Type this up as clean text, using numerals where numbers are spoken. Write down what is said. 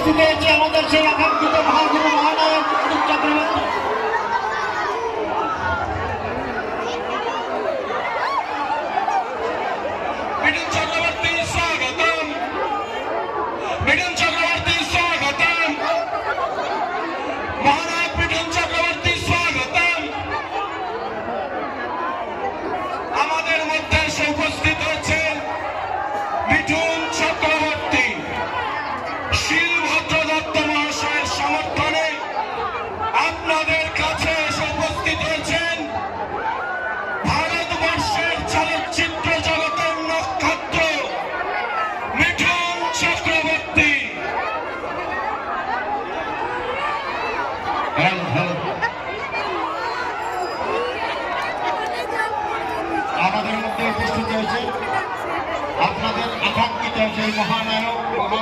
উপস্থিত হয়েছে আমাদের সেই আকাঙ্ক্ষিত মহাগুরু মহানায়ক মিঠুন চক্রবর্তী। মিঠুন চক্রবর্তী স্বাগতম, মিঠুন চক্রবর্তী স্বাগতম, মহানায়ক মিঠুন চক্রবর্তী স্বাগতম। আমাদের মধ্যে এসে উপস্থিত হয়েছেন মিঠুন চক্রবর্তী। শিলভদ্র দত্ত মহাশয়ের সমর্থনে আপনাদের কাছে এসে উপস্থিত হয়েছেন ভারতবর্ষের চলচ্চিত্র জগতের নক্ষত্র মিঠুন চক্রবর্তী। আমাদের মধ্যে উপস্থিত হয়েছে আপনাদের আকাঙ্ক্ষিত সেই মহানায়ক মহাগুরু